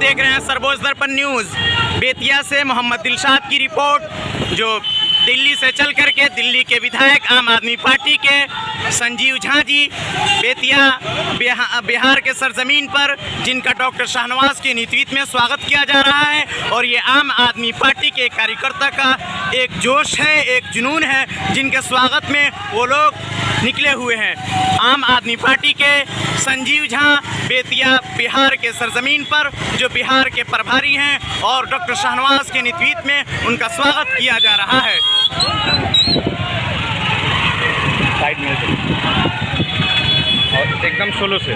देख रहे हैं सर्वोच्च दर्पण न्यूज़। बेतिया से मोहम्मद दिलशाद की रिपोर्ट, जो दिल्ली से चल करके दिल्ली के विधायक आम आदमी पार्टी के संजीव झा जी बेतिया बिहार के सरजमीन पर, जिनका डॉक्टर शाहनवाज के नेतृत्व में स्वागत किया जा रहा है। और ये आम आदमी पार्टी के कार्यकर्ता का एक जोश है, एक जुनून है, जिनके स्वागत में वो लोग निकले हुए हैं। आम आदमी पार्टी के संजीव झा बेतिया बिहार के सरजमीन पर, जो बिहार के प्रभारी हैं, और डॉक्टर शाहनवाज के नेतृत्व में उनका स्वागत किया जा रहा है। साइड में और एकदम सोलो से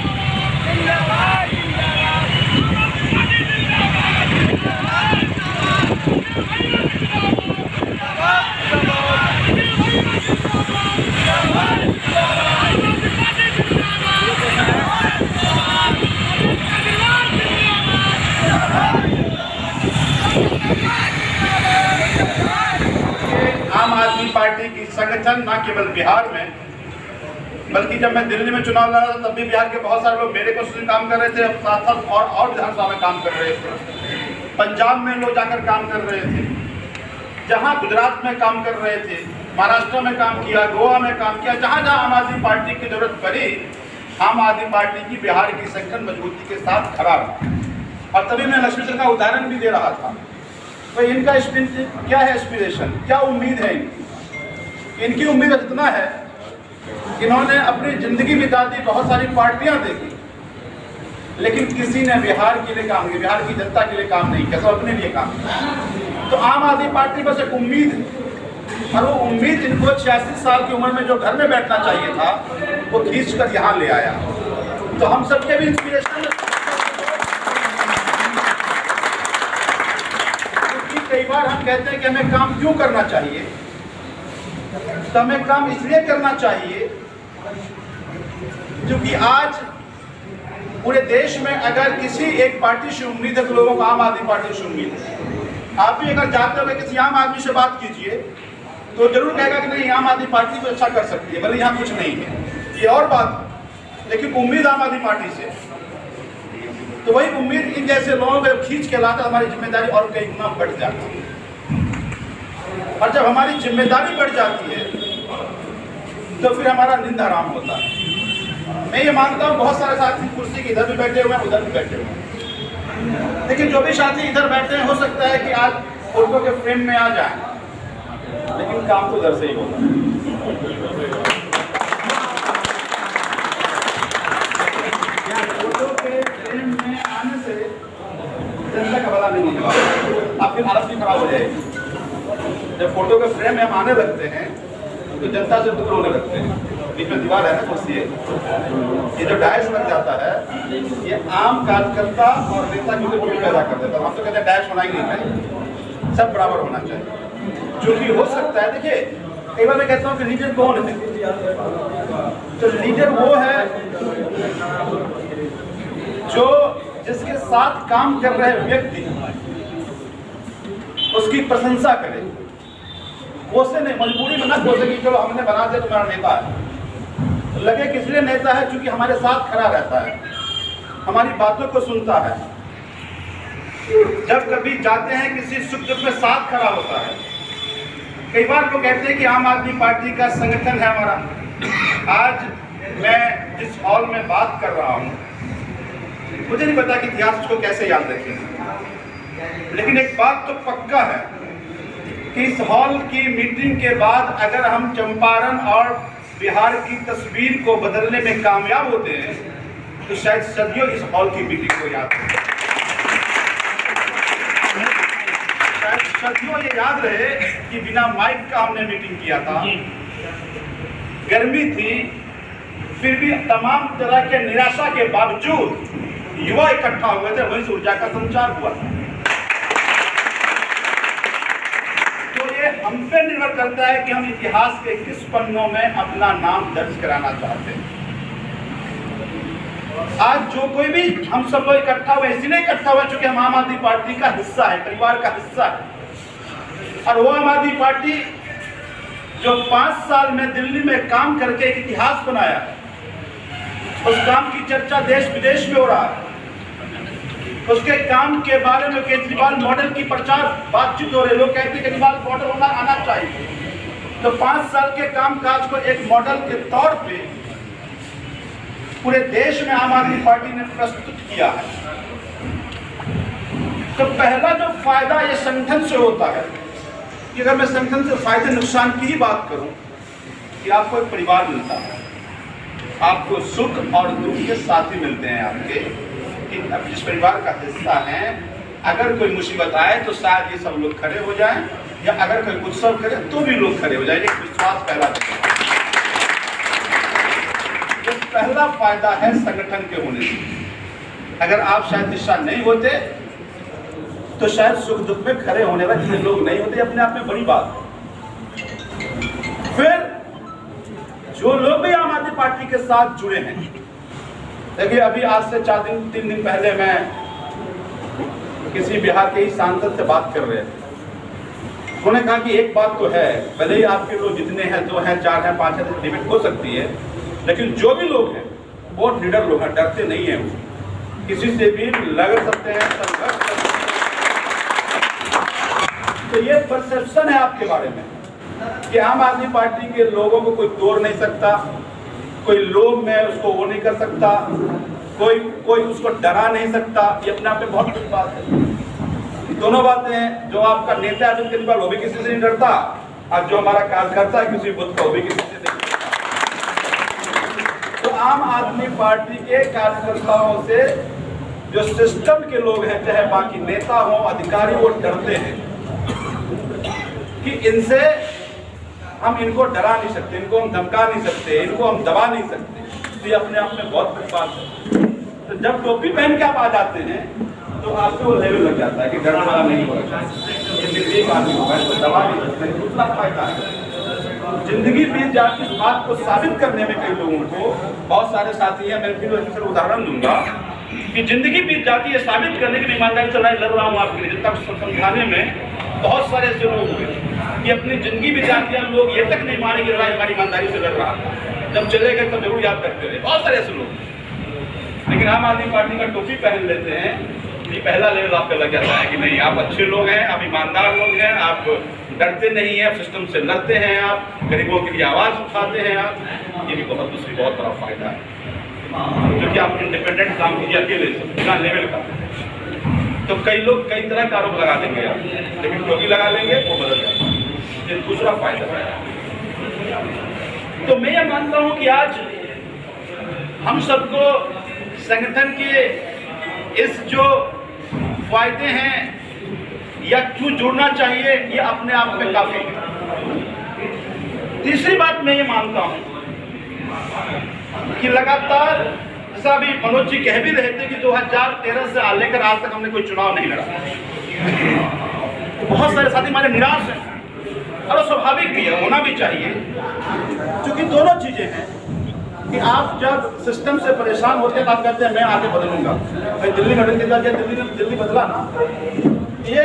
आम आदमी पार्टी की संगठन न केवल बिहार में, बल्कि जब मैं दिल्ली में चुनाव लड़ा था तब भी बिहार के बहुत सारे लोग मेरे को काम कर रहे थे, साथ साथ और विधानसभा में काम कर रहे थे। पंजाब में लोग जाकर काम कर रहे थे, जहां गुजरात में काम कर रहे थे, महाराष्ट्र में काम किया, गोवा में काम किया। जहां जहां आम आदमी पार्टी की जरूरत पड़ी, आम आदमी पार्टी की बिहार की संगठन मजबूती के साथ खड़ा रहा। और तभी मैं लक्ष्मी सर का उदाहरण भी दे रहा था। तो इनका क्या है एस्पिरेशन, क्या उम्मीद है इनकी उम्मीद इतना है, इन्होंने अपनी जिंदगी बिता दी, बहुत सारी पार्टियां देखी, लेकिन किसी ने बिहार के लिए काम किया, बिहार की जनता के लिए काम नहीं किया, सब अपने लिए काम किया। तो आम आदमी पार्टी बस एक उम्मीद है, और वो उम्मीद इनको 86 साल की उम्र में जो घर में बैठना चाहिए था, वो खींच कर यहाँ ले आया। तो हम सबके भी इंस्पिरेशन, कई बार हम कहते हैं कि हमें काम क्यों करना चाहिए, तो हमें काम इसलिए करना चाहिए क्योंकि आज पूरे देश में अगर किसी एक पार्टी से उम्मीद है तो लोगों को आम आदमी पार्टी से उम्मीद है। आप भी अगर जाते हो किसी आम आदमी से बात कीजिए तो जरूर कहेगा कि नहीं, आम आदमी पार्टी तो अच्छा कर सकती है, भले यहाँ कुछ नहीं है, ये और बात, लेकिन उम्मीद आम आदमी पार्टी से। तो वही उम्मीद इन जैसे लोगों को खींच के लाता, हमारी जिम्मेदारी और कई गुना बढ़ जाती है। और जब हमारी जिम्मेदारी बढ़ जाती है तो फिर हमारा नींद आराम होता है। मैं ये मानता हूँ बहुत सारे साथी कुर्सी के इधर भी बैठे हुए हैं, उधर भी बैठे हुए हैं, लेकिन जो भी साथी इधर बैठे हैं, हो सकता है कि आज फोटो के फ्रेम में आ जाए, लेकिन काम तो उधर से ही होता है। जनता का भला नहीं होने वाला, आपकी हालत भी खराब हो जाएगी। जब फोटो के फ्रेम में हम आने लगते हैं तो जनता से दूर होने लगते हैं। बीच में दीवार है ना, कुर्सी है, ये जो डायस लग जाता है, ये आम कार्यकर्ता और नेता की दूरी पैदा कर देता है। हम तो कहते हैं डायस होना ही नहीं चाहिए, सब बराबर होना चाहिए। जो कि हो सकता है, देखिए कई बार मैं कहता हूँ कि लीडर कौन है, तो लीडर वो है जो जिसके साथ काम कर रहे व्यक्ति उसकी प्रशंसा करे, कोसे नहीं, मजबूरी में ना कोसे कि चलो हमने बना दिया तो मेरा नेता है, लगे कि इसलिए नेता है क्योंकि हमारे साथ खड़ा रहता है, हमारी बातों को सुनता है, जब कभी जाते हैं किसी सुख दुख में साथ खड़ा होता है। कई बार लोग कहते हैं कि आम आदमी पार्टी का संगठन है हमारा। आज मैं जिस हॉल में बात कर रहा हूँ, मुझे नहीं पता कि इतिहास उसको कैसे याद रखेंगे, लेकिन एक बात तो पक्का है कि इस हॉल की मीटिंग के बाद अगर हम चंपारण और बिहार की तस्वीर को बदलने में कामयाब होते हैं तो शायद सदियों इस हॉल की मीटिंग को याद रहे, शायद सदियों ये याद रहे कि बिना माइक का हमने मीटिंग किया था, गर्मी थी, फिर भी तमाम तरह के निराशा के बावजूद युवा इकट्ठा हुए थे, वहीं से ऊर्जा का संचार हुआ। तो ये हम पे निर्भर करता है कि हम इतिहास के किस पन्नों में अपना नाम दर्ज कराना चाहते हैं। आज जो कोई भी हम सब लोग इकट्ठा हुए, इसलिए इकट्ठा हुआ चूंकि हम आम आदमी पार्टी का हिस्सा है, परिवार का हिस्सा है। और वो आम आदमी पार्टी जो 5 साल में दिल्ली में काम करके एक इतिहास बनाया, उस काम की चर्चा देश विदेश में हो रहा है। उसके काम के बारे में केजरीवाल मॉडल की प्रचार बातचीत हो रही, लोग कहते हैं केजरीवाल मॉडल होना आना चाहिए। तो 5 साल के कामकाज को एक मॉडल के तौर पे पूरे देश में आम आदमी पार्टी ने प्रस्तुत किया है। तो पहला जो फायदा ये संगठन से होता है कि अगर मैं संगठन से फायदे नुकसान की ही बात करूं कि आपको एक परिवार मिलता है, आपको सुख और दुख के साथी मिलते हैं आपके, कि आप जिस परिवार का हिस्सा हैं, अगर कोई मुसीबत आए तो शायद ये सब लोग खड़े हो जाएं, या अगर कोई उत्सव करे तो भी लोग खड़े हो जाएं। एक विश्वास पहला पहला फायदा है संगठन के होने से। अगर आप शायद हिस्सा नहीं होते तो शायद सुख दुख में खड़े होने वाले लोग नहीं होते, अपने आप में बड़ी बात। फिर जो लोग भी आम आदमी पार्टी के साथ जुड़े हैं, देखिए अभी आज से 3 दिन पहले मैं किसी बिहार के ही सांसद से बात कर रहे थे। उन्होंने कहा कि एक बात तो है, भले ही आपके लोग जितने हैं, 2 हैं, 4 हैं, 5 हैं, डिबेट हो सकती है, लेकिन जो भी लोग हैं बहुत लीडर लोग हैं, डरते नहीं हैं, वो किसी से भी लड़ सकते हैं, संघर्ष कर सकते हैं। तो ये परसेप्शन है आपके बारे में कि आम आदमी पार्टी के लोगों को कोई तोड़ नहीं सकता, कोई लोग में उसको वो नहीं कर सकता, कोई उसको डरा नहीं सकता। ये अपने आप में बहुत बड़ी बात है। दोनों बातें, जो आपका नेता अरविंद केजरीवाल वो भी किसी से नहीं डरता, और जो हमारा कार्यकर्ता है किसी बुद्ध का वो भी किसी से नहीं डरता। तो आम आदमी पार्टी के कार्यकर्ताओं से जो सिस्टम के लोग हैं, चाहे बाकी नेता हो, अधिकारी, वो डरते हैं कि इनसे हम इनको डरा नहीं सकते, इनको हम धमका नहीं सकते, इनको हम दबा नहीं सकते। तो ये अपने आप में बहुत बड़ी बात है। तो जब टोपी पहन के आप आ जाते हैं तो आपको वो लेवल लग जाता है कि डरने वाला नहीं होगा, ये निर्भीक आदमी होगा, इसको दबा नहीं सकते। दूसरा फायदा है जिंदगी बीत जाती, इस बात को साबित करने में कई लोगों को, बहुत सारे साथी हैं, मैं फिर उदाहरण दूंगा कि जिंदगी बीत जाती है साबित करने की ईमानदारी से लड़ रहा हूँ आपके लिए। जब तक समझाने में बहुत सारे ऐसे लोग हुए कि अपनी जिंदगी बीत जाती है, लोग ये तक नहीं माने कि लड़ाई हमारी ईमानदारी से लड़ रहा था, जब चले गए तब जरूर याद करते रहे, बहुत सारे ऐसे लोग। लेकिन आम आदमी पार्टी का टोपी पहन लेते हैं, ये पहला लेवल आपका लग जाता है कि नहीं, आप अच्छे लोग हैं, आप ईमानदार लोग हैं, आप डरते नहीं हैं, सिस्टम से लड़ते हैं, आप गरीबों के लिए आवाज़ उठाते हैं आप। ये भी दूसरी बहुत बड़ा फायदा है, जो कि आप इंडिपेंडेंट काम कीजिए अकेले से, बिना लेवल का। तो कई लोग कई तरह का आरोप लगा देंगे आप, लेकिन टोपी लगा लेंगे वो बदल जाएगा। ये दूसरा फायदा है। तो मैं ये मानता हूँ कि आज हम सबको संगठन के इस जो फायदे हैं या क्यों जुड़ना चाहिए, ये अपने आप में काफी है। तीसरी बात मैं ये मानता हूं कि लगातार, जैसा अभी मनोज जी कह भी रहे थे कि 2013 से लेकर आज तक हमने कोई चुनाव नहीं लड़ा। बहुत सारे साथी हमारे निराश हैं, और स्वाभाविक भी है, होना भी चाहिए, क्योंकि दोनों चीजें हैं कि आप जब सिस्टम से परेशान होते हैं, आप कहते हैं मैं आगे बदलूंगा। भाई दिल्ली में दिल्ली बदला ना, ये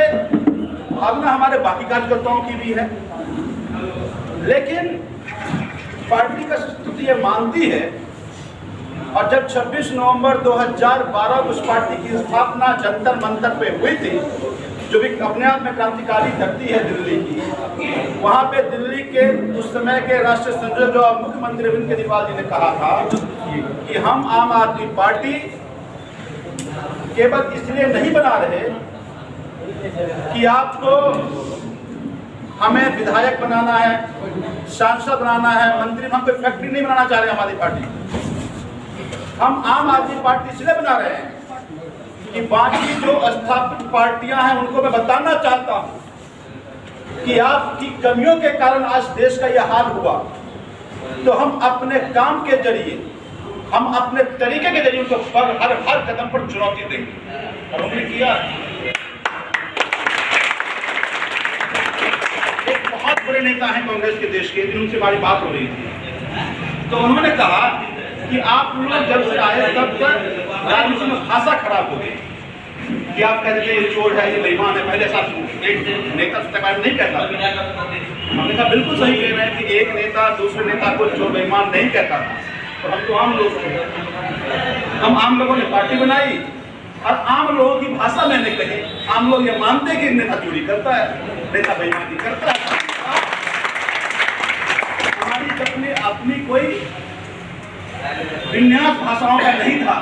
भावना हमारे बाकी कार्यकर्ताओं की भी है, लेकिन पार्टी का स्थिति ये मानती है। और जब 26 नवंबर 2012 को उस पार्टी की स्थापना जंतर मंतर पे हुई थी, जो भी अपने आप में क्रांतिकारी धरती है दिल्ली की, वहाँ पे दिल्ली के उस समय के राष्ट्रीय संयोजक जो मुख्यमंत्री अरविंद केजरीवाल जी ने कहा था कि हम आम आदमी पार्टी केवल इसलिए नहीं बना रहे कि आपको हमें विधायक बनाना है, सांसद बनाना है, मंत्री, हम कोई फैक्ट्री नहीं बनाना चाह रहे हैं हमारी पार्टी। हम आम आदमी पार्टी इसलिए बना रहे हैं कि बाकी जो स्थापित पार्टियां हैं उनको मैं बताना चाहता हूं कि आपकी कमियों के कारण आज देश का यह हाल हुआ। तो हम अपने काम के जरिए, हम अपने तरीके के जरिए उनको हर कदम पर चुनौती देंगे, और उन्होंने किया। एक बहुत बड़े नेता हैं कांग्रेस के देश के, उनसे हमारी बात हो रही थी, तो उन्होंने कहा कि आप लोग जब से आए तब तक राजनीति में भाषा खराब हो गई, कि आप कहते थे ये चोर है, ये बेईमान है। पहले साथ एक नेता नहीं कहता था, हमने कहा बिल्कुल सही कह रहे हैं कि एक नेता दूसरे नेता को चोर बेईमान नहीं कहता था, और हम तो आम लोग थे। हम आम लोगों ने पार्टी बनाई, और आम लोगों की भाषा मैंने कही, आम लोग ये मानते कि नेता चोरी करता है, नेता बेईमानी करता है। हमारी अपनी कोई विन्यास भाषाओं का नहीं था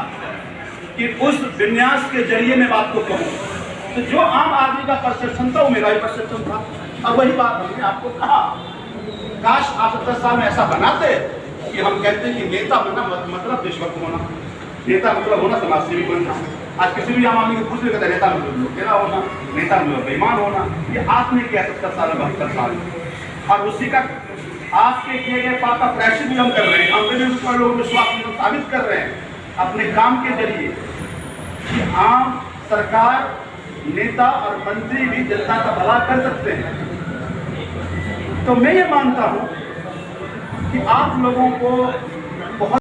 कि उस विन्यास के जरिए मैं बात को कहूँ। तो जो आम आदमी का परसेप्शन था वो मेरा भी परसेप्शन था, और वही बात हमने आपको कहा। काश आप 70 साल में ऐसा बनाते कि हम कहते कि नेता बनना मतलब देशभक्त होना, नेता मतलब होना समाजसेवी बनना। आज किसी भी आम आदमी को पूछ लेते नेता मतलब क्या होना, नेता मतलब बेईमान होना। ये आपने किया 70 साल 72 साल, और उसी का आपके किए गए पाप का प्रायश्चित भी हम कर रहे हैं। अंग्रेजों लोगों को विश्वास साबित कर रहे हैं अपने काम के जरिए कि आम सरकार, नेता और मंत्री भी जनता का भला कर सकते हैं। तो मैं ये मानता हूं कि आप लोगों को